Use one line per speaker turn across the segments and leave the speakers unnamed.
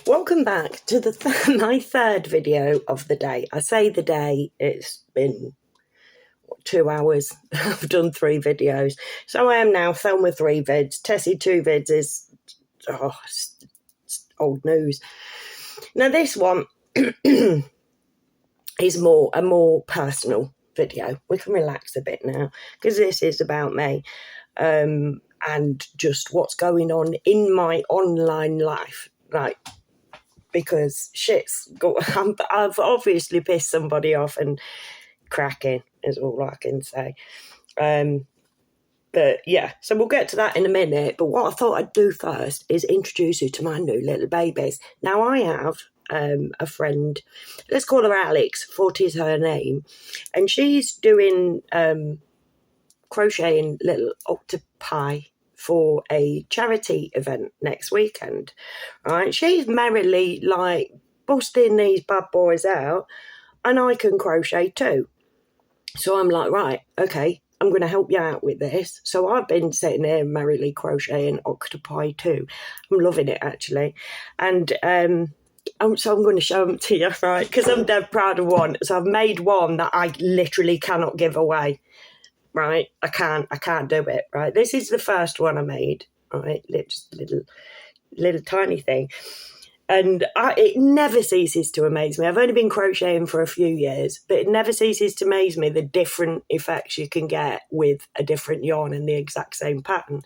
Welcome back to my third video of the day. I say the day, it's been 2 hours. I've done 3 videos. So I am now Thelma 3 vids. Tessie 2 vids is it's old news. Now this one is a more personal video. We can relax a bit now because this is about me and just what's going on in my online life. Right. Because I've obviously pissed somebody off, and cracking is all I can say. But yeah, so we'll get to that in a minute. But what I thought I'd do first is introduce you to my new little babies. Now I have a friend, let's call her Alex, 40 is her name, and she's doing crocheting little octopi for a charity event next weekend, right? She's merrily like busting these bad boys out, and I can crochet too. So I'm like, right, okay, I'm going to help you out with this. So I've been sitting there merrily crocheting octopi too. I'm loving it actually. And so I'm going to show them to you, right? Because I'm dead proud of one. So I've made one that I literally cannot give away. Right, I can't do it. Right, this is the first one I made. Right, just little tiny thing, and it never ceases to amaze me. I've only been crocheting for a few years, but it never ceases to amaze me the different effects you can get with a different yarn and the exact same pattern.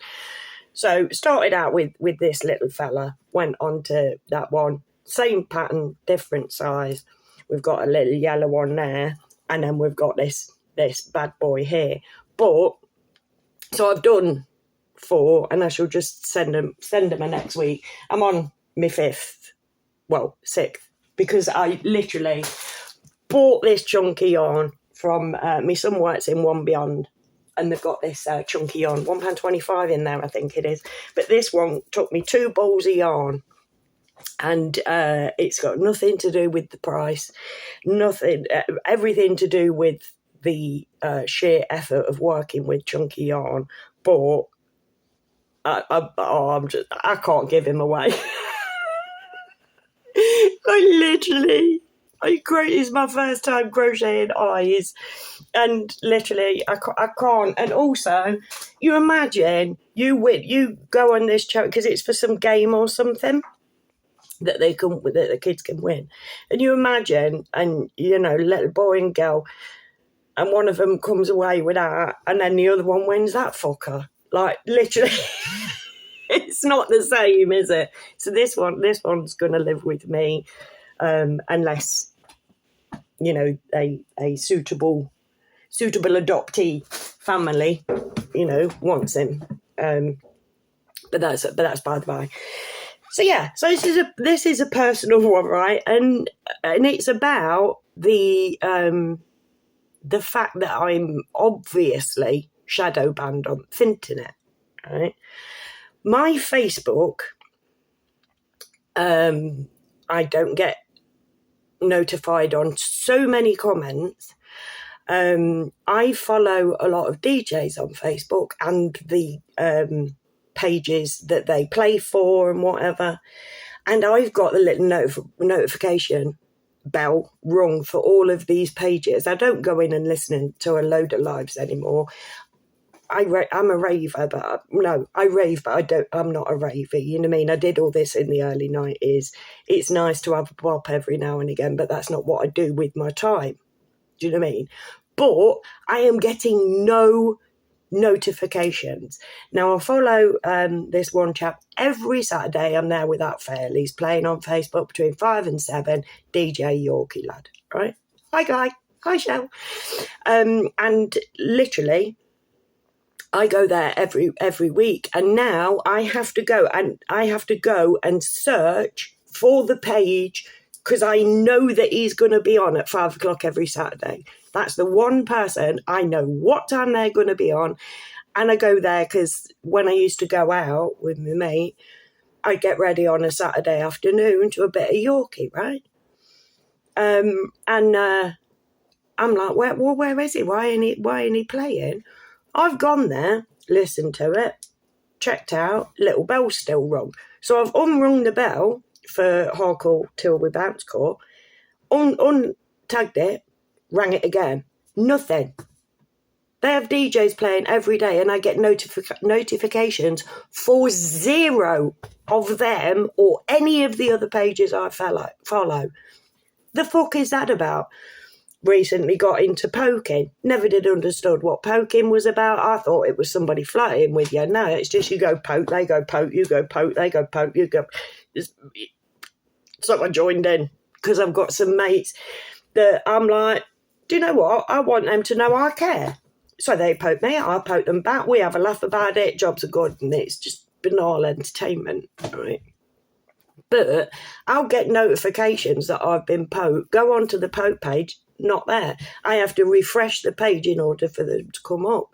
So started out with this little fella, went on to that one, same pattern, different size. We've got a little yellow one there, and then we've got this bad boy here. But so I've done 4, and I shall just send them next week. I'm on my 6th, because I literally bought this chunky yarn from my son works in One Beyond, and they've got this chunky yarn, £1.25 in there, I think it is. But this one took me 2 balls of yarn. And it's got nothing to do with the price, nothing, everything to do with the sheer effort of working with chunky yarn. But I can't give him away. It's my first time crocheting eyes, and literally I can't. And also, you imagine you go on this chat because it's for some game or something that the kids can win, and you imagine, and little boy and girl, and one of them comes away with that, and then the other one wins that fucker. Like literally, it's not the same, is it? So this one's gonna live with me, unless a suitable adoptee family, wants him. But that's by the by. So yeah, so this is a personal one, right? And it's about the fact that I'm obviously shadow banned on Finternet, right? My Facebook, I don't get notified on so many comments. I follow a lot of DJs on Facebook and the pages that they play for and whatever, and I've got the little notification bell rung for all of these pages. I don't go in and listen to a load of lives anymore. I'm a raver, but I rave, but I'm not a raver, you know what I mean? I did all this in the early 90s. It's nice to have a bop every now and again, but that's not what I do with my time. Do you know what I mean? But I am getting no notifications. Now I follow this one chap every Saturday. I'm there with that Fairley. He's playing on Facebook between 5 and 7, DJ Yorkie lad, right? Hi Guy, hi Shell. And literally I go there every week, and now I have to go and search for the page, because I know that he's going to be on at 5 o'clock every Saturday. That's the one person I know what time they're going to be on. And I go there because when I used to go out with my mate, I'd get ready on a Saturday afternoon to a bit of Yorkie, right? And I'm like, where is he? Why ain't he playing? I've gone there, listened to it, checked out, little bell's still rung. So I've unrung the bell, for Hardcore Till We Bounce Core, untagged it, rang it again. Nothing. They have DJs playing every day, and I get notifications for 0 of them or any of the other pages I follow. The fuck is that about? Recently got into poking. Never did understood what poking was about. I thought it was somebody flirting with you. No, it's just you go poke, they go poke, you go poke, they go poke, you go. So I joined in because I've got some mates that I'm like, do you know what? I want them to know I care. So they poke me, I poke them back. We have a laugh about it. Jobs are good, and it's just banal entertainment, right? But I'll get notifications that I've been poked. Go onto the poke page, not there. I have to refresh the page in order for them to come up.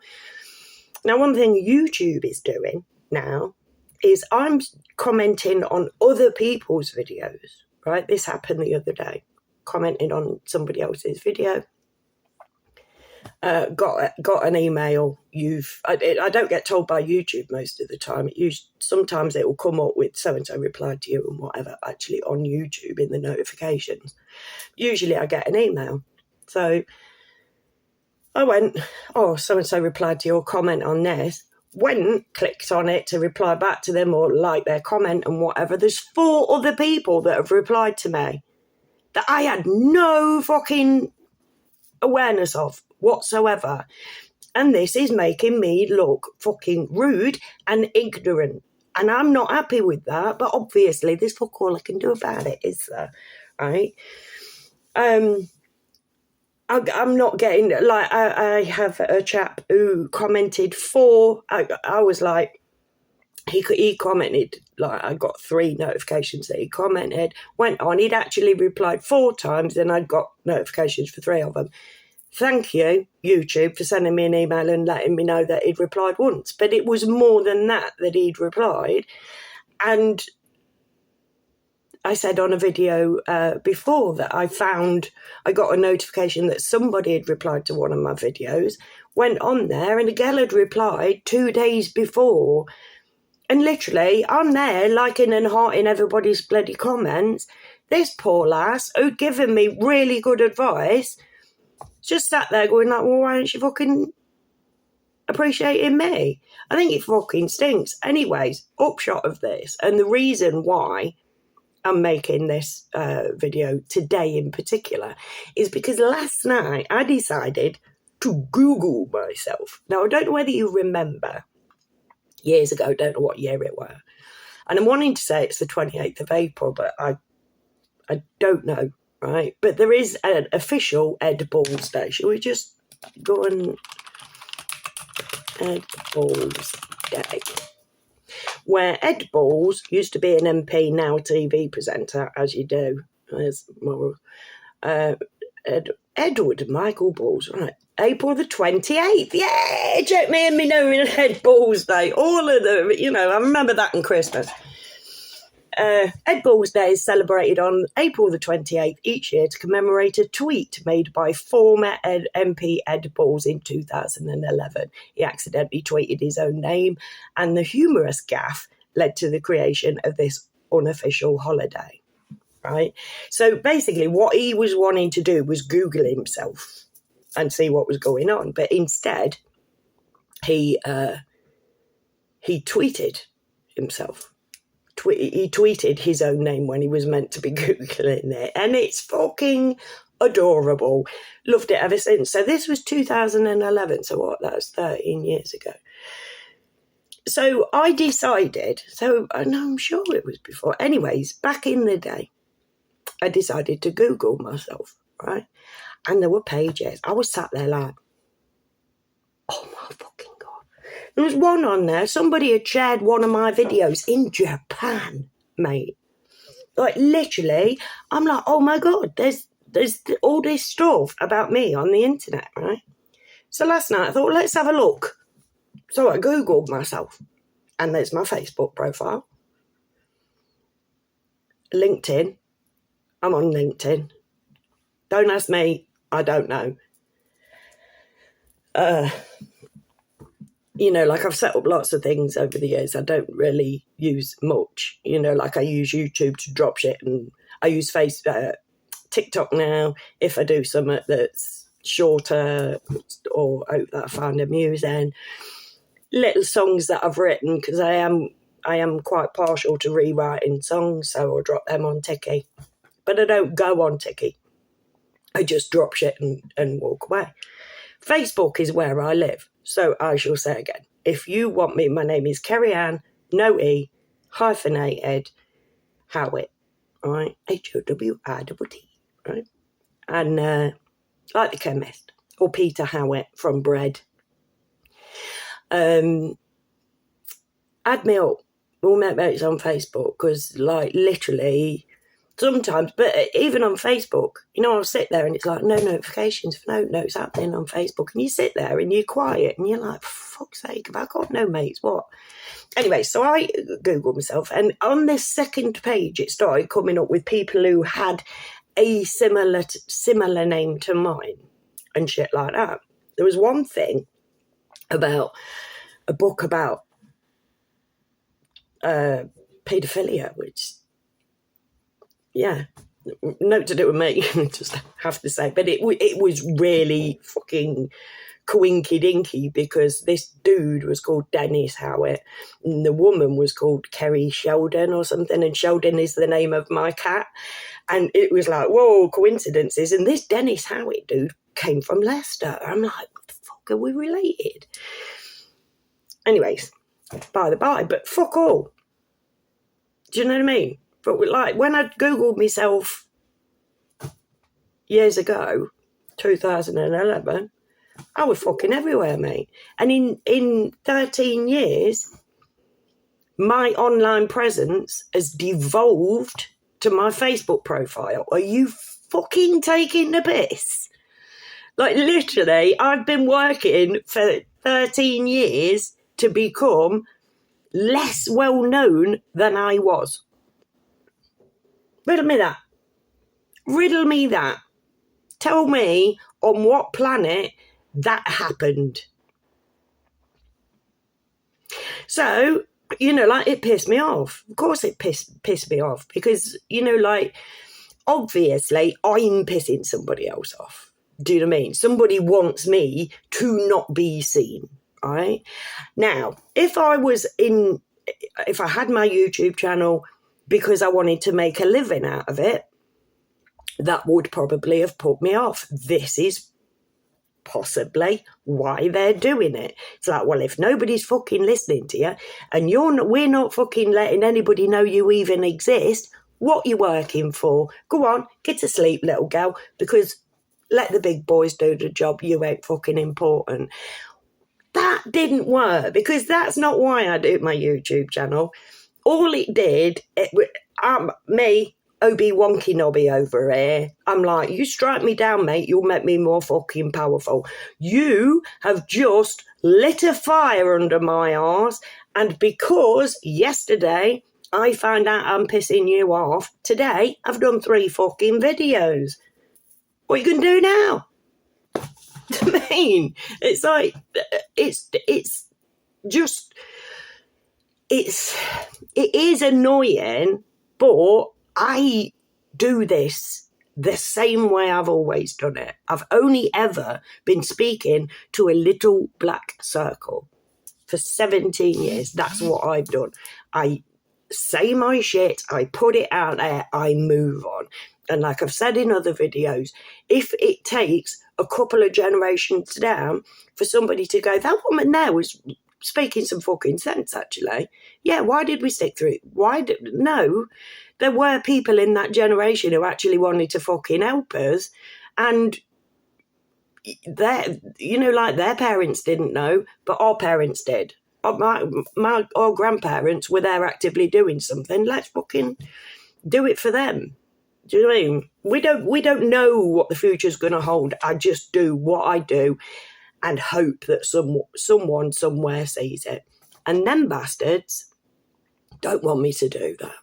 Now, one thing YouTube is doing now is I'm commenting on other people's videos, right? This happened the other day. Commenting on somebody else's video. Got an email. I don't get told by YouTube most of the time. Sometimes it will come up with so and so replied to you and whatever. Actually, on YouTube in the notifications, usually I get an email. So I went, oh, so and so replied to your comment on this. Clicked on it to reply back to them or like their comment and whatever. There's 4 other people that have replied to me that I had no fucking awareness of whatsoever. And this is making me look fucking rude and ignorant. And I'm not happy with that, but obviously there's fuck all I can do about it, is there? Right? I'm not getting, like, I have a chap who commented 4, I was like, he commented, like, I got 3 notifications that he commented, went on, he'd actually replied 4 times, and I'd got notifications for 3 of them. Thank you, YouTube, for sending me an email and letting me know that he'd replied once. But it was more than that he'd replied. And I said on a video before that I got a notification that somebody had replied to one of my videos, went on there, and a girl had replied 2 days before. And literally, I'm there liking and hearting everybody's bloody comments. This poor lass, who'd given me really good advice, just sat there going like, well, why aren't you fucking appreciating me? I think it fucking stinks. Anyways, upshot of this, and the reason why I'm making this video today in particular is because last night I decided to Google myself. Now, I don't know whether you remember, years ago, don't know what year it was, and I'm wanting to say it's the 28th of April, but I don't know. Right, but there is an official Ed Balls Day. Shall we just go on Ed Balls Day? Where Ed Balls used to be an MP, now TV presenter, as you do. There's more. Edward Michael Balls, right? April the 28th. Yeah, check me and me knowing Ed Balls Day. All of them, I remember that in Christmas. Ed Balls Day is celebrated on April the 28th each year to commemorate a tweet made by former MP Ed Balls in 2011. He accidentally tweeted his own name, and the humorous gaffe led to the creation of this unofficial holiday. Right? So basically what he was wanting to do was Google himself and see what was going on. But instead, he tweeted himself. He tweeted his own name when he was meant to be Googling it. And it's fucking adorable. Loved it ever since. So this was 2011. So what? That was 13 years ago. So I decided, and I'm sure it was before. Anyways, back in the day, I decided to Google myself, right? And there were pages. I was sat there like, oh my fucking God. There was one on there. Somebody had shared one of my videos in Japan, mate. Like, literally, I'm like, oh my God, there's all this stuff about me on the internet, right? So last night I thought, let's have a look. So I Googled myself. And there's my Facebook profile. LinkedIn. I'm on LinkedIn. Don't ask me. I don't know. you know, like I've set up lots of things over the years I don't really use much. You know, like I use YouTube to drop shit, and I use TikTok now if I do something that's shorter or that I find amusing. Little songs that I've written, because I am quite partial to rewriting songs, so I'll drop them on Tiki. But I don't go on Tiki. I just drop shit and walk away. Facebook is where I live. So I shall say again, if you want me, my name is Kerry-Ann, no E, hyphenated, Howitt, right? Howitt, right? And like the chemist, or Peter Howitt from Bread. Add me up. We'll make mates on Facebook, because like literally sometimes, but even on Facebook, you know, I'll sit there and it's like no notifications for notes happening on Facebook, and you sit there and you're quiet and you're like, for fuck's sake, have I got no mates? What? Anyway, so I Googled myself, and on this second page it started coming up with people who had a similar name to mine and shit like that. There was one thing about a book about paedophilia, which, yeah, note to do with me, just have to say. But it was really fucking coinky dinky, because this dude was called Dennis Howitt and the woman was called Kerry Sheldon or something, and Sheldon is the name of my cat. And it was like, whoa, coincidences. And this Dennis Howitt dude came from Leicester. I'm like, what the fuck, are we related? Anyways, by the by, but fuck all. Do you know what I mean? But like when I Googled myself years ago, 2011, I was fucking everywhere, mate. And in 13 years, my online presence has devolved to my Facebook profile. Are you fucking taking the piss? Like literally, I've been working for 13 years to become less well known than I was. Riddle me that. Riddle me that. Tell me on what planet that happened. So, you know, like it pissed me off. Of course it pissed me off, because, you know, like obviously I'm pissing somebody else off. Do you know what I mean? Somebody wants me to not be seen, right? Now, if I had my YouTube channel because I wanted to make a living out of it, that would probably have put me off. This is possibly why they're doing it. It's like, well, if nobody's fucking listening to you and we're not fucking letting anybody know you even exist, what you working for? Go on, get to sleep, little girl, because let the big boys do the job. You ain't fucking important. That didn't work, because that's not why I do my YouTube channel. All it did, me, Obi Wonky Nobby over here, I'm like, you strike me down, mate, you'll make me more fucking powerful. You have just lit a fire under my arse, and because yesterday I found out I'm pissing you off, today I've done 3 fucking videos. What are you going to do now? I mean, it's like, it is annoying, but I do this the same way I've always done it. I've only ever been speaking to a little black circle for 17 years. That's what I've done. I say my shit, I put it out there, I move on. And like I've said in other videos, if it takes a couple of generations down for somebody to go, that woman there was speaking some fucking sense, actually. Yeah, why did we stick through it? No, there were people in that generation who actually wanted to fucking help us, and their parents didn't know, but our parents did. Our grandparents were there actively doing something. Let's fucking do it for them. Do you know what I mean? We don't know what the future's going to hold. I just do what I do and hope that someone somewhere sees it. And them bastards don't want me to do that.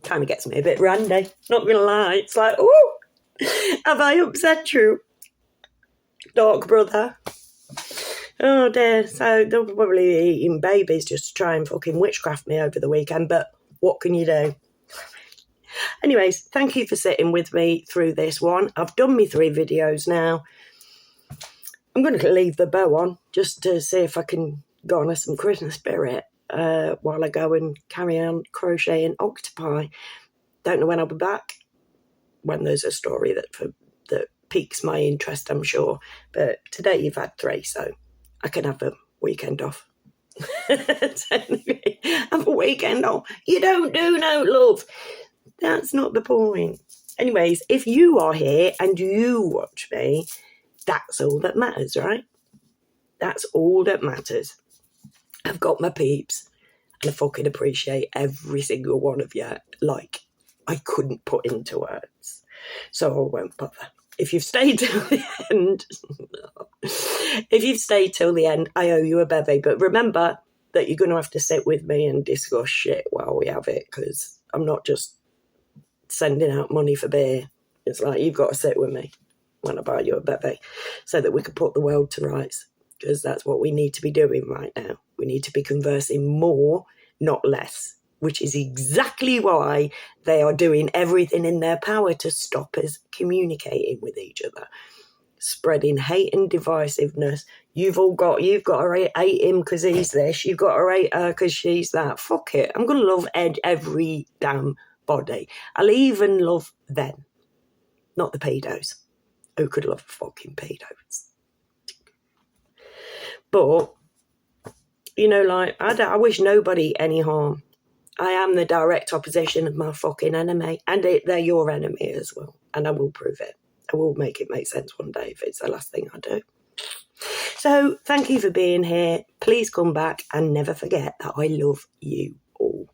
Kind of gets me a bit randy, not going to lie. It's like, oh, have I upset you? Dark brother. Oh dear. So they'll probably be eating babies just to try and fucking witchcraft me over the weekend, but what can you do? Anyways, thank you for sitting with me through this one. I've done me 3 videos now. I'm going to leave the bow on just to see if I can garner some Christmas spirit while I go and carry on crocheting octopi. Don't know when I'll be back. When there's a story that piques my interest, I'm sure. But today you've had 3, so I can have a weekend off. Technically, have a weekend off. You don't do no love. That's not the point. Anyways, if you are here and you watch me, that's all that matters, right? That's all that matters. I've got my peeps, and I fucking appreciate every single one of you. Like, I couldn't put into words. So I won't bother. If you've stayed till the end, I owe you a bevy. But remember that you're going to have to sit with me and discuss shit while we have it, because I'm not just sending out money for beer. It's like, you've got to sit with me when I buy you a bevy so that we can put the world to rights, because that's what we need to be doing right now. We need to be conversing more, not less, which is exactly why they are doing everything in their power to stop us communicating with each other, spreading hate and divisiveness. You've got to hate him because he's this. You've got to hate her because she's that. Fuck it. I'm going to love every damn body. I'll even love them, not the pedos. Who could love fucking pedos? But, you know, like, I wish nobody any harm. I am the direct opposition of my fucking enemy, and they're your enemy as well. And I will prove it. I will make it make sense one day if it's the last thing I do. So thank you for being here. Please come back and never forget that I love you all.